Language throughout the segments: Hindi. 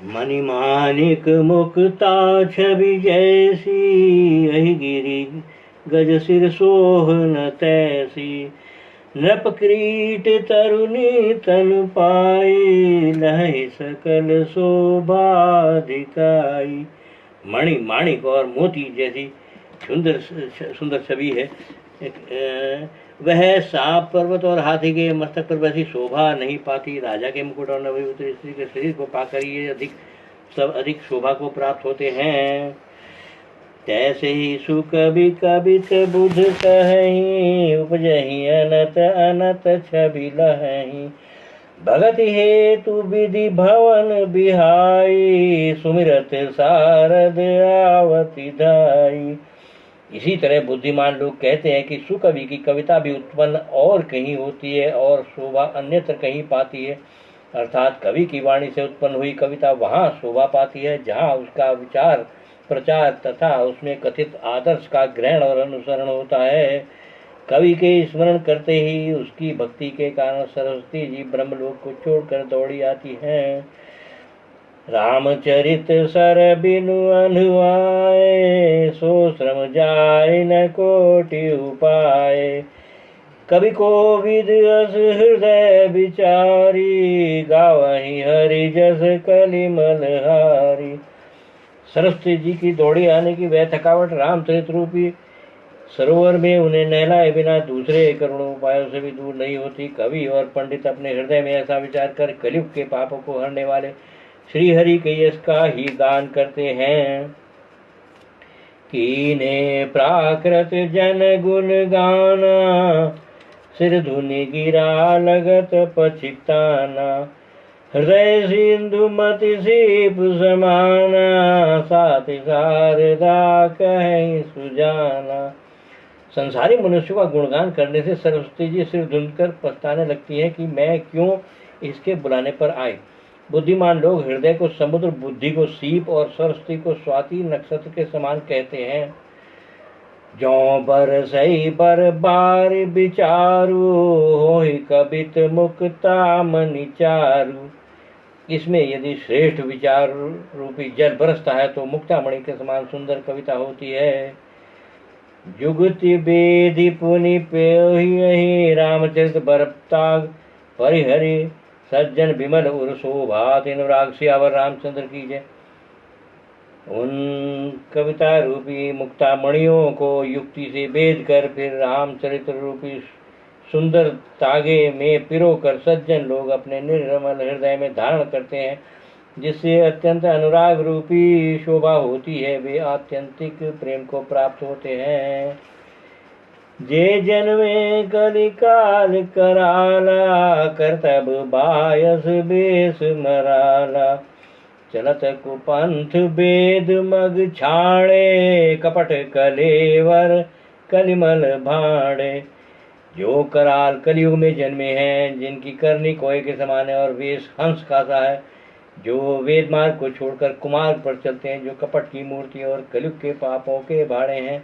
मणिमाणिक मुक्ता छवि जैसी, यही गिरी गज सिर सोहन तैसी। नृप क्रीट तरुणी तनु पाई, लहे सकल शोभा दिखाई। मणि माणिक और मोती जैसी सुंदर सुंदर छवि है। वह सांप पर्वत और हाथी के मस्तक पर वैसी शोभा नहीं पाती। राजा के मुकुट और नवयुवती स्त्री के शरीर को पाकर ये अधिक शोभा को प्राप्त होते हैं। तैसे ही सुकवि कवित बुध कहहीं, उपजहि अनत अनत छवि लहहीं। भगत हेतु विधि भवन बिहाई, सुमिरत सारद आवति धाई। इसी तरह बुद्धिमान लोग कहते हैं कि सुकवि की कविता भी उत्पन्न और कहीं होती है और शोभा अन्यत्र कहीं पाती है। अर्थात कवि की वाणी से उत्पन्न हुई कविता वहाँ शोभा पाती है जहाँ उसका विचार प्रचार तथा उसमें कथित आदर्श का ग्रहण और अनुसरण होता है। कवि के स्मरण करते ही उसकी भक्ति के कारण सरस्वती जी ब्रह्मलोक को छोड़कर दौड़ी आती हैं। रामचरित सर बिनु अनुआए, सो श्रम जाय न कोटि उपाय। कवि को विद अस हृदय विचारी, गावहि हरि जस कलिमल हारी। सरस्वती जी की दौड़ी आने की वह थकावट रामचरित रूपी सरोवर में उन्हें नहलाए बिना दूसरे करोड़ों उपायों से भी दूर नहीं होती। कवि और पंडित अपने हृदय में ऐसा विचार कर कलयुग के पापों को हरने वाले श्री हरि के यश का ही गान करते हैं। कीने प्राकृत जन गुण गाना, सिर धुनि गिरा लगत पछिताना। हृदय सिंधु मति सीप समाना, साथ शारदा कहीं सुजाना। संसारी मनुष्य का गुणगान करने से सरस्वती जी सिर धुनकर पछताने लगती है कि मैं क्यों इसके बुलाने पर आई। बुद्धिमान लोग हृदय को समुद्र, बुद्धि को सीप और सरस्वती को स्वाति नक्षत्र के समान कहते हैं। जो बर सही बर बार विचारू, होहि कबित मुक्ता मनि चारु। इसमें यदि श्रेष्ठ विचार रूपी जल बरसता है तो मुक्तामणि के समान सुंदर कविता होती है। जुगति बेधि पुनि पेहि, रामचरित बरताग परिहरि। सज्जन विमल उर शोभा, तीन राग सियावर रामचंद्र की जय। उन कविता रूपी मुक्ता मणियों को युक्ति से भेद कर फिर रामचरित रूपी सुंदर तागे में पिरो कर सज्जन लोग अपने निर्मल हृदय में धारण करते हैं, जिससे अत्यंत अनुराग रूपी शोभा होती है। वे आत्यंतिक प्रेम को प्राप्त होते हैं। जे जन्मे कलिकाल कराला, करतब बायस बेस मराला। चलत कुपंथ वेद मग छाड़े, कपट कलेवर कलिमल भाड़े। जो कराल कलयुग में जन्मे हैं, जिनकी करनी कोय के समान है और वेश हंस का सा है, जो वेद मार्ग को छोड़कर कुमार्ग पर चलते हैं, जो कपट की मूर्ति और कलयुग के पापों के भाड़े हैं।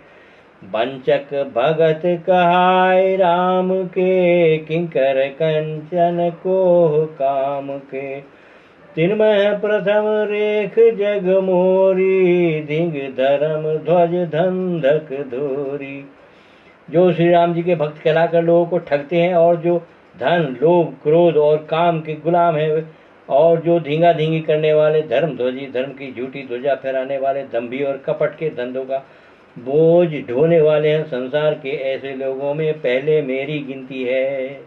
वंचक भगत कहाय राम के, किंकर कंचन को काम के। तिनमह प्रथम रेख जग मोरी, धिंग धर्म ध्वज धंधक धोरी। जो श्री राम जी के भक्त कहलाकर लोगों को ठगते हैं और जो धन लोभ क्रोध और काम के गुलाम है, और जो धींगा धींगी करने वाले धर्म ध्वजी, धर्म की झूठी ध्वजा फहराने वाले दंभी और कपट के धंधों का बोझ ढोने वाले हैं, संसार के ऐसे लोगों में पहले मेरी गिनती है।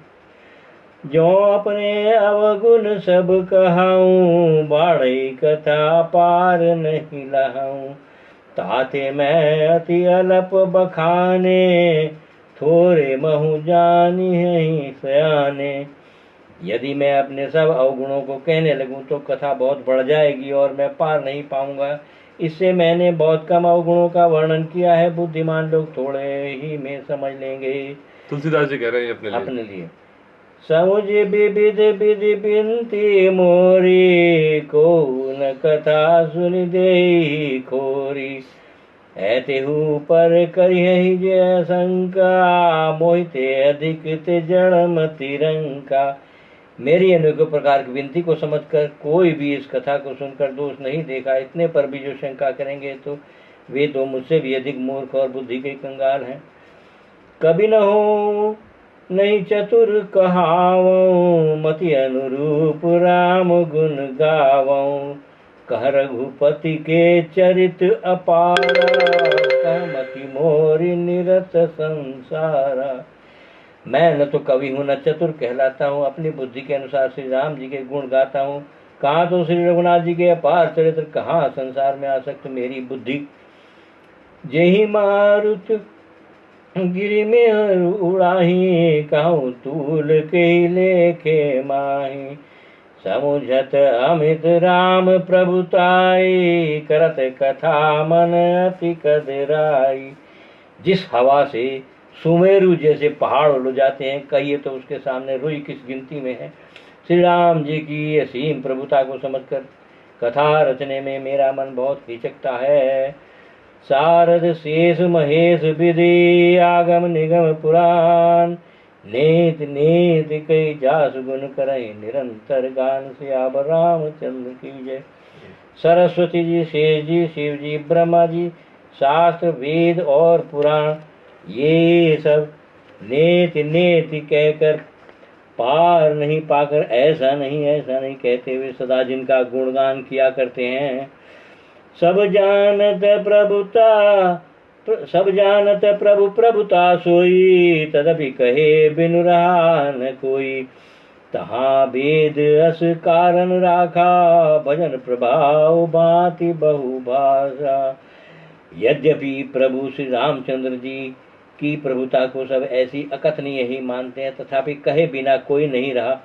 जो अपने अवगुण सब कहाऊं, बाढ़ई कथा पार नहीं लहाऊं। ताते मैं अति अलप बखाने, थोरे महु जानी है सयाने। यदि मैं अपने सब अवगुणों को कहने लगूं तो कथा बहुत बढ़ जाएगी और मैं पार नहीं पाऊंगा। इससे मैंने बहुत कम अवगुणों का वर्णन किया है, बुद्धिमान लोग थोड़े ही में समझ लेंगे। तुलसीदास जी कह रहे हैं अपने लिए। समुझ विविध विधि बिनती मोरी, को न कथा सुन दे खोरी। ऐतेहु पर करिहि जय शंका, मोहिते अधिक ते जड़ मति रंका। मेरी अनेकों प्रकार की विनती को समझकर कोई भी इस कथा को सुनकर दोष नहीं देखा। इतने पर भी जो शंका करेंगे तो वे तो मुझसे भी अधिक मूर्ख और बुद्धि के कंगाल हैं। कभी न हो नहीं चतुर कहावऊं, मति अनुरूप राम गुण गावऊं। कह रघुपति के चरित अपारा, कह मति मोरी निरत संसारा। मैं न तो कवि हूँ न चतुर कहलाता हूँ, अपनी बुद्धि के अनुसार श्री राम जी के गुण गाता हूँ। कहाँ तो श्री रघुनाथ जी के अपार चरित्र, कहाँ संसार में आसक्त मेरी बुद्धि। जेहि मारुत गिरि में उड़ाही, कहूँ तूल के लेखे माही। समुझत अमित राम प्रभुताई, करत कथा मन अति कदराई। जिस हवा से सुमेरु जैसे पहाड़ उड़ जाते हैं, कहिए तो उसके सामने रुई किस गिनती में है। श्री राम जी की असीम प्रभुता को समझकर कथा रचने में मेरा मन बहुत हिचकता है। सारद शेष महेश विधि, आगम निगम पुराण। नेत नेत कई जास गुण करई, निरंतर गान सियावर रामचंद्र की जय। सरस्वती जी, शेष जी, शिव जी, ब्रह्मा जी, शास्त्र वेद और पुराण ये सब नेत नेत कहकर पार नहीं पाकर ऐसा नहीं कहते हुए सदा जिनका गुणगान किया करते हैं। सब जानत प्रभु प्रभुता सोई, तदपि कहे बिनु रहा न कोई। तहाँ वेद अस कारण राखा, भजन प्रभाव भांति बहु भाषा। यद्यपि प्रभु श्री रामचंद्र जी की प्रभुता को सब ऐसी अकथनीय ही मानते हैं, तथापि कहे बिना कोई नहीं रहा।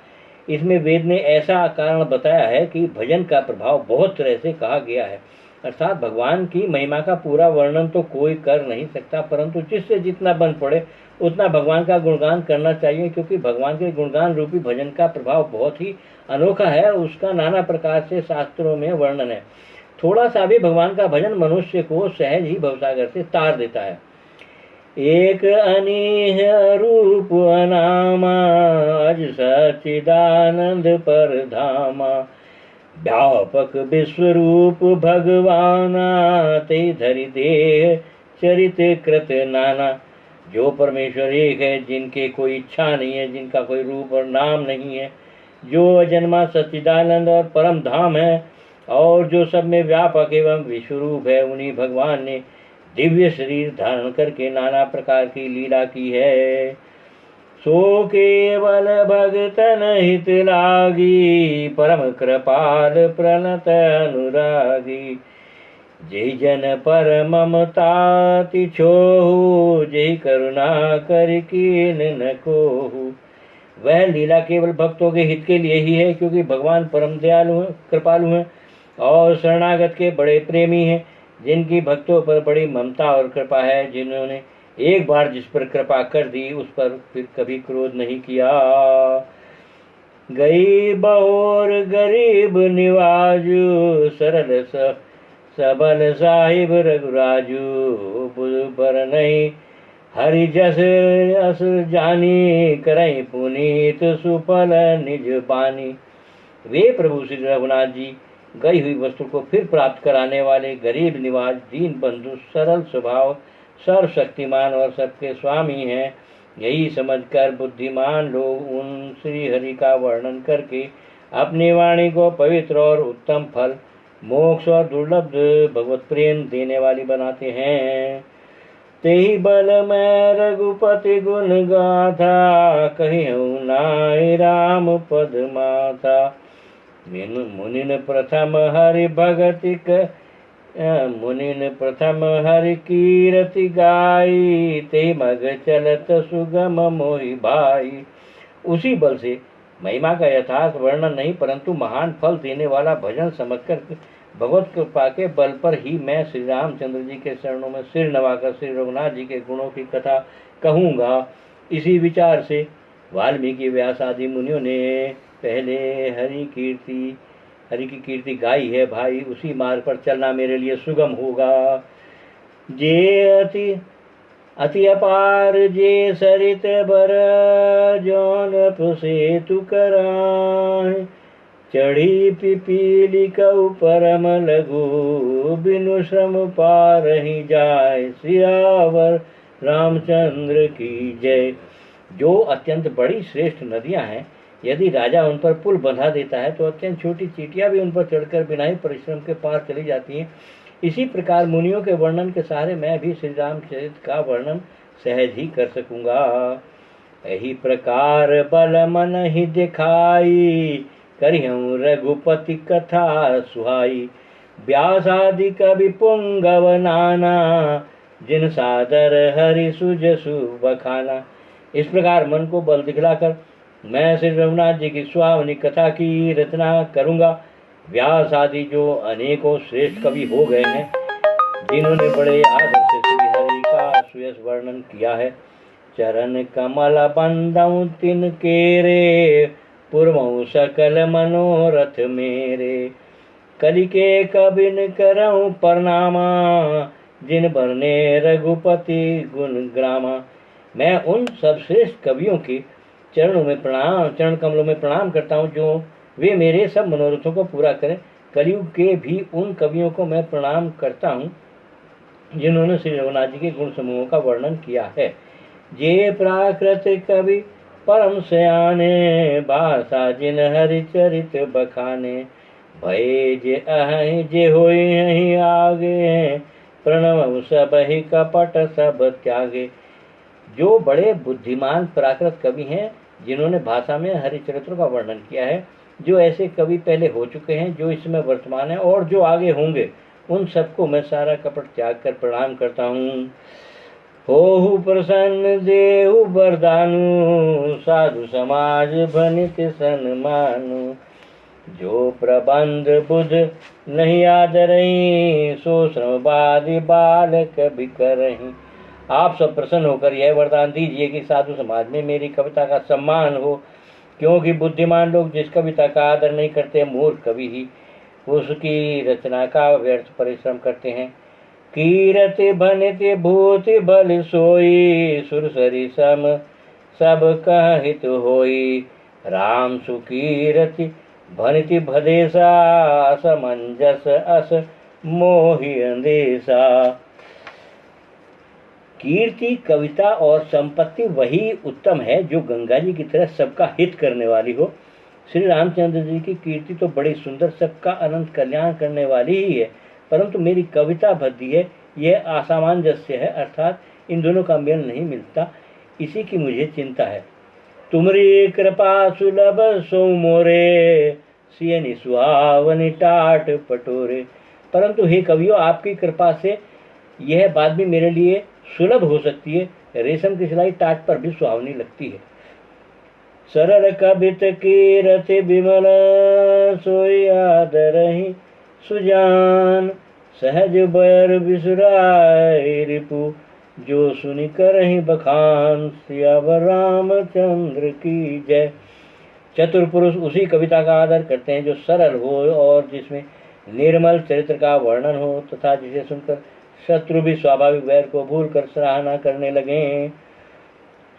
इसमें वेद ने ऐसा कारण बताया है कि भजन का प्रभाव बहुत तरह से कहा गया है, अर्थात भगवान की महिमा का पूरा वर्णन तो कोई कर नहीं सकता, परंतु जिससे जितना बन पड़े उतना भगवान का गुणगान करना चाहिए, क्योंकि भगवान के गुणगान रूपी भजन का प्रभाव बहुत ही अनोखा है। उसका नाना प्रकार से शास्त्रों में वर्णन है। थोड़ा सा भी भगवान का भजन मनुष्य को सहज ही भवसागर से तार देता है। एक अनीह रूप अनामा, अज सच्चिदानंद पर धामा। व्यापक विश्वरूप भगवाना, ते धरि देह चरित कृत नाना। जो परमेश्वर एक है, जिनके कोई इच्छा नहीं है, जिनका कोई रूप और नाम नहीं है, जो अजन्मा सच्चिदानंद और परम धाम है, और जो सब में व्यापक एवं विश्वरूप है, उन्हीं भगवान ने दिव्य शरीर धारण करके नाना प्रकार की लीला की है। सो केवल भगतन हित लागी, परम कृपाल प्रणत अनुरागी। जय जन पर ममता तिछोहु, जय करुणा कर कीन न कोहु। वह लीला केवल भक्तों के हित के लिए ही है, क्योंकि भगवान परम दयालु हैं, कृपालु हैं और शरणागत के बड़े प्रेमी हैं, जिनकी भक्तों पर बड़ी ममता और कृपा है। जिन्होंने एक बार जिस पर कृपा कर दी, उस पर फिर कभी क्रोध नहीं किया। गई बहोर गरीब निवाजु, सरल सबल साहिब रघुराजू। बुध पर नहीं हरि जस अस जानी, करई पुनीत सुफल निज बानी। वे प्रभु श्री रघुनाथ जी गई हुई वस्तु को फिर प्राप्त कराने वाले गरीब निवाज, दीन बंधु, सरल स्वभाव, सर्वशक्तिमान और सबके स्वामी हैं। यही समझकर बुद्धिमान लोग उन श्री हरि का वर्णन करके अपनी वाणी को पवित्र और उत्तम फल, मोक्ष और दुर्लभ भगवत प्रेम देने वाली बनाते हैं। तेहि बल मैं रघुपति गुण गाथा, कहूँ नाई राम पद माथा। मुनिन प्रथम हरि भगति मुनिन प्रथम हरि कीरति गाई, ते मग चलत सुगम मोहि भाई। उसी बल से महिमा का यथार्थ वर्णन नहीं, परंतु महान फल देने वाला भजन समझकर भगवत कृपा के बल पर ही मैं श्री रामचंद्र जी के चरणों में सिर नवाकर श्री रघुनाथ जी के गुणों की कथा कहूँगा। इसी विचार से वाल्मीकि व्यास आदि मुनियों ने पहले हरि की कीर्ति गाई है। भाई, उसी मार्ग पर चलना मेरे लिए सुगम होगा। जे अति अपार जे सरित बर जौन सेतु कराए। चढ़ी पिपीली कऊ परम लघु बिनु श्रम पार ही जाय। सियावर रामचंद्र की जय। जो अत्यंत बड़ी श्रेष्ठ नदियां हैं, यदि राजा उन पर पुल बंधा देता है तो अत्यंत छोटी चींटियां भी उन पर चढ़कर बिना ही परिश्रम के पार चली जाती हैं। इसी प्रकार मुनियों के वर्णन के सहारे मैं भी श्री रामचरित का वर्णन सहज ही कर सकूंगा। यही प्रकार बल मन ही दिखाई, करिहूँ रघुपति कथा सुहाई। व्यास आदि कवि पुंगव नाना, जिन सादर हरि सुजसु बखाना। इस प्रकार मन को बल दिखलाकर मैं श्री रघुनाथ जी की सुहावनी कथा की रचना करूंगा। व्यास आदि जो अनेकों श्रेष्ठ कवि हो गए हैं, जिन्होंने बड़े आदर से श्री हरि का सुयश वर्णन किया है। चरण कमल बंदऊ तिन केरे, पूर्वऊ सकल मनोरथ मेरे। कलि के कबिन करऊँ प्रणामा, जिन बरने रघुपति गुण ग्रामा। मैं उन सब श्रेष्ठ कवियों के चरण कमलों में प्रणाम करता हूँ, जो वे मेरे सब मनोरथों को पूरा करें। कलयुग के भी उन कवियों को मैं प्रणाम करता हूँ, जिन्होंने श्री रघुनाथ जी के गुण समूहों का वर्णन किया है। जे प्राकृत कवि परम सयाने, भाषा जिन हरिचरित बखाने। भय जे अहि जे होई अहि आगे, प्रणव सब ही कपट सब त्यागे। जो बड़े बुद्धिमान प्राकृत कवि हैं, जिन्होंने भाषा में हरिचरित्रों का वर्णन किया है। जो ऐसे कवि पहले हो चुके हैं, जो इस समय वर्तमान है और जो आगे होंगे, उन सबको मैं सारा कपट त्याग कर प्रणाम करता हूँ। होहु प्रसन्न देहु वरदानु, साधु समाज भनित सन्मानु। जो प्रबंध बुध नहीं आदरही, सो श्रमवादी बालक भी करही। आप सब प्रसन्न होकर यह वरदान दीजिए कि साधु समाज में मेरी कविता का सम्मान हो, क्योंकि बुद्धिमान लोग जिस कविता का आदर नहीं करते, मूर्ख कवि ही उसकी रचना का व्यर्थ परिश्रम करते हैं। कीरति भनिति भूति बल सोई, सुरसरी सम सब कहित होई। राम सुकीरति भनिति भदेसा, असमंजस अस मोहि अंदेशा। कीर्ति, कविता और संपत्ति वही उत्तम है जो गंगा जी की तरह सबका हित करने वाली हो। श्री रामचंद्र जी की कीर्ति तो बड़ी सुंदर, सबका अनंत कल्याण करने वाली ही है, परंतु मेरी कविता भद्दी है, यह असामंजस्य है, अर्थात इन दोनों का मेल नहीं मिलता। इसी की मुझे चिंता है। तुमरी कृपा सुलभ सो मोरे, सियनि सुहावनि टाट पटोरे। परंतु हे कवियों, आपकी कृपा से यह बात भी मेरे लिए सुलभ हो सकती है। रेशम की सिलाई टाट पर भी सुहावनी लगती है। सरल कबित कीरति विमल, सोई आदरहि सुजान। सहज बैर बिसुराय रिपु, जो सुनि करहि बखान। सियावर रामचंद्र की जय। चतुर पुरुष उसी कविता का आदर करते हैं जो सरल हो और जिसमें निर्मल चरित्र का वर्णन हो, तथा जिसे सुनकर शत्रु भी स्वाभाविक वैर को भूल कर सराहना करने लगे।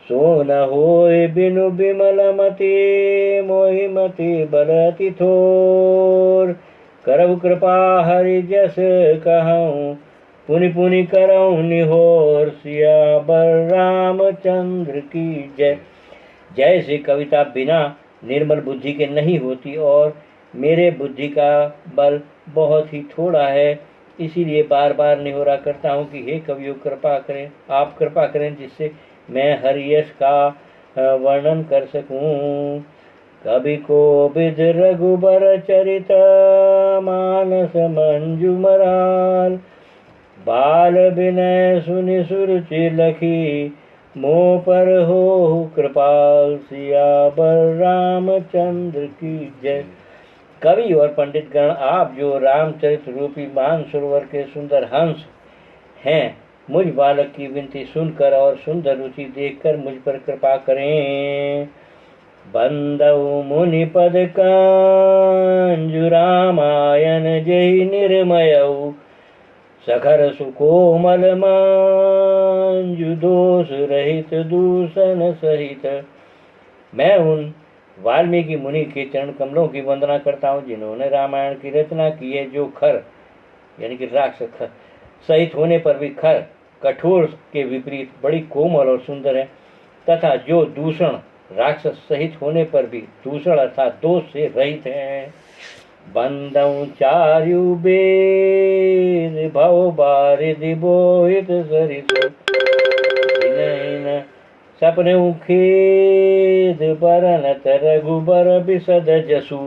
सो न होय बिनु बिमल मति, मोहि मति बलति थोर। करहु कृपा हरि जस कहूँ, पुनि पुनि करहु निहोर। सियावर रामचंद्र की जय। जैसे कविता बिना निर्मल बुद्धि के नहीं होती और मेरे बुद्धि का बल बहुत ही थोड़ा है, इसीलिए बार बार निहोरा करता हूँ कि हे कवियों, कृपा करें, आप कृपा करें, जिससे मैं हरियश का वर्णन कर सकूं। कवि को विद रघुबर चरित, मानस मंजू मराल। बाल विनय सुनि सुरुचि लखी, मोह पर हो कृपाल। सियावर रामचंद्र की जय। कवि और पंडित गण, आप जो रामचरित रूपी मानसरोवर के सुंदर हंस हैं, मुझ बालक की विनती सुनकर और सुंदर रुचि देखकर मुझ पर कृपा करें। बंदऊ मुनि पद कंजु, रामायण जय निर्मयऊ। सखर सुकोमल मंजु दोष रहित दूषण सहित। मैं उन वाल्मीकि मुनि के चरण कमलों की वंदना करता हूँ जिन्होंने रामायण की रचना की है, जो खर यानी कि राक्षस सहित होने पर भी खर कठोर के विपरीत बड़ी कोमल और सुंदर है, तथा जो दूषण राक्षस सहित होने पर भी दूषण अर्थात दोष से रहित है। बंदौ चारु बेद भव बारिधि बोहित सरिसु सपने खेद बरनत रघुबर बिसद जसु।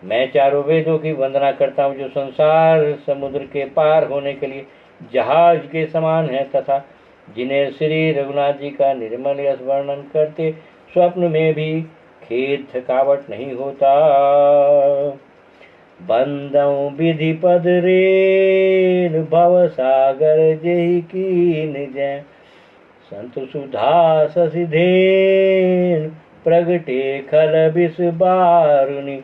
मैं चारों वेदों की वंदना करता हूँ जो संसार समुद्र के पार होने के लिए जहाज के समान है, तथा जिन्हें श्री रघुनाथ जी का निर्मल यश वर्णन करते स्वप्न में भी खेद थकावट नहीं होता। बंदौ विधि पद रेन भव सागर जही कीन जय संत सुधा ससिधेन प्रगटे खल बिस बारुनि।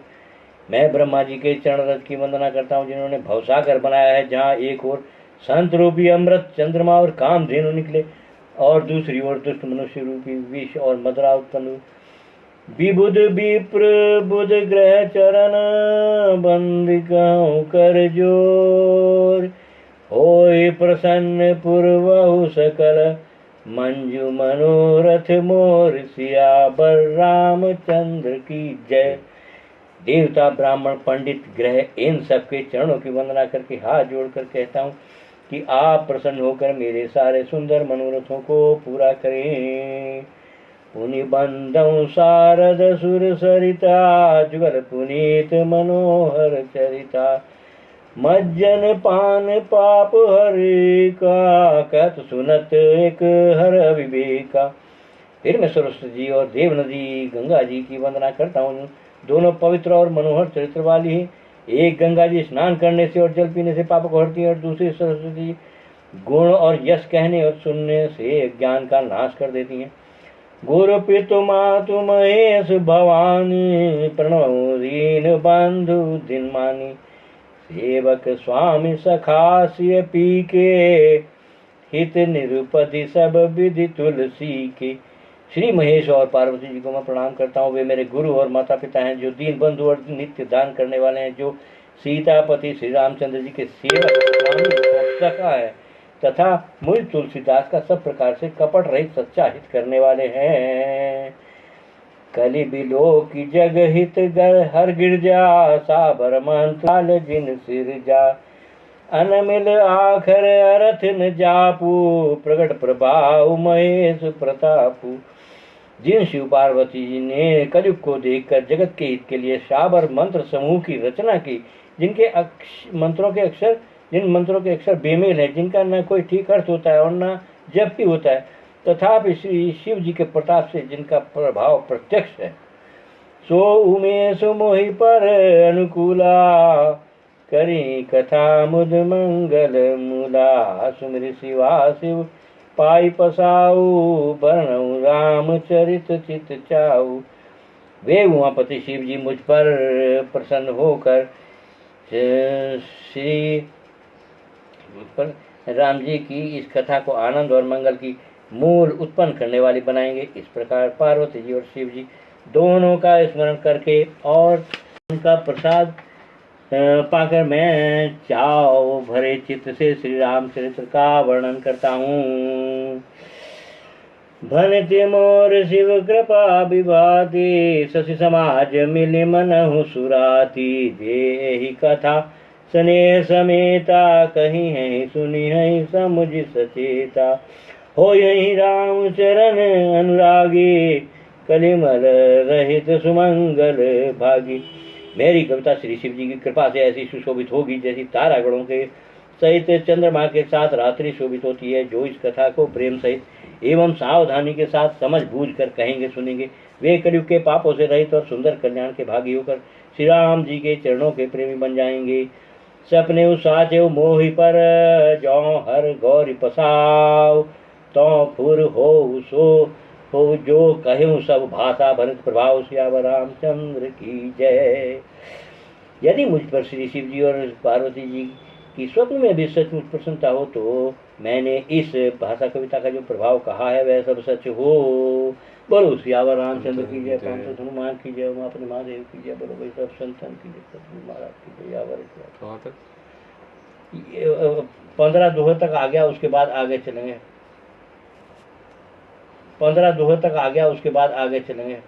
मैं ब्रह्मा जी के चरण रज की वंदना करता हूँ जिन्होंने भवसागर बनाया है, जहाँ एक ओर संत रूपी अमृत चंद्रमा और कामधेनु निकले और दूसरी ओर दुष्ट मनुष्य रूपी विष और मदरा उत्पन्न हुई। विबुध विप्र बुध ग्रह चरण बंदिकहु कर जोर होय प्रसन्न पुरवहु सकल मंजू मनोरथ मोर सियावर रामचंद्र की जय। देवता ब्राह्मण पंडित ग्रह इन सबके चरणों की वंदना करके हाथ जोड़कर कहता हूँ कि आप प्रसन्न होकर मेरे सारे सुंदर मनोरथों को पूरा करें। पुनि बंदौ शारद सुर सरिता जुगल पुनीत मनोहर चरिता मज्जन पान पाप हरि का कहत सुनत एक हर विवेका। फिर मैं सरस्वती जी और देव नदी गंगा जी की वंदना करता हूँ, दोनों पवित्र और मनोहर चरित्र वाली है। एक गंगा जी स्नान करने से और जल पीने से पाप को हरती है, और दूसरी सरस्वती जी गुण और यश कहने और सुनने से ज्ञान का नाश कर देती हैं। गुरु पितु मातु महेश भवानी प्रणव दीन बंधु दिन मानी सेवक स्वामी सखा सिय पी के हित निरुपति सब विधि तुलसी के। श्री महेश और पार्वती जी को मैं प्रणाम करता हूँ, वे मेरे गुरु और माता पिता हैं जो दीन बंधु और नित्य दान करने वाले हैं, जो सीतापति श्री रामचंद्र जी के सेवक स्वामी और सखा है, तथा मुझ तुलसीदास का सब प्रकार से कपट रहित सच्चा हित करने वाले हैं। कलि बिलो की जग हित गर हर गिरजा साबर मंत्राल जिन सिरजा अनमिल आखर अरथ न जापू प्रगट प्रभाव महेश प्रतापू। जिन शिव पार्वती जी ने कलयुग को देखकर जगत के हित के लिए शाबर मंत्र समूह की रचना की, जिनके जिन मंत्रों के अक्षर बेमेल है, जिनका न कोई ठीक अर्थ होता है और न जप भी होता है, तथापि श्री शिव जी के प्रताप से जिनका प्रभाव प्रत्यक्ष है, सो उमेश मोहि पर अनुकूला करी कथा मुद मंगल मूला। सुमिर शिवा शिव पाई पसाऊ बरनऊ राम चरित चित चाऊ। वे उमापति शिव जी मुझ पर प्रसन्न होकर श्री पर राम जी की इस कथा को आनंद और मंगल की मूल उत्पन्न करने वाली बनाएंगे। इस प्रकार पार्वती जी और शिव जी दोनों का स्मरण करके और उनका प्रसाद पाकर मैं चाव भरे चित्त से श्री रामचरित्र का वर्णन करता हूँ। भनते मोर शिव कृपा विभाति शशि समाज मिलि मनहु सुराती। जे ही कथा स्नेह समेता कहीं है सुनी है समुझ सचेता। हो यही राम चरण अनुरागी कलिमल रहित सुमंगल भागी। मेरी कविता श्री शिव जी की कृपा से ऐसी सुशोभित होगी जैसी तारागणों के सहित चंद्रमा के साथ रात्रि शोभित होती है। जो इस कथा को प्रेम सहित एवं सावधानी के साथ समझ बूझ कर कहेंगे सुनेंगे, वे कलयुग के पापों से रहित और सुंदर कल्याण के भागी होकर श्री राम जी के चरणों के प्रेमी बन जाएंगे। सपने साचे मोहि पर जौ हर गौरी पसाव तो फुर हो सो हो जो कहूँ सब भाषा भरत प्रभाव सियावर रामचंद्र की जय। यदि मुझ पर श्री शिव जी और पार्वती जी कि स्वप्न में भी सचमुच प्रसन्नता हो तो मैंने इस भाषा कविता का जो प्रभाव कहा है वह सब सच हो। बोलो सियावर रामचंद्र की जय, पांच हनुमान की जय, उमापति महादेव की जय, बोलो भाई सब संतन की जय, सतगुरु महाराज की जय। यावर कहाँ तक? 15 दोहे तक आ गया, उसके बाद आगे चलेंगे। 15 दोहे तक आ गया, उसके बाद आगे चलेंगे।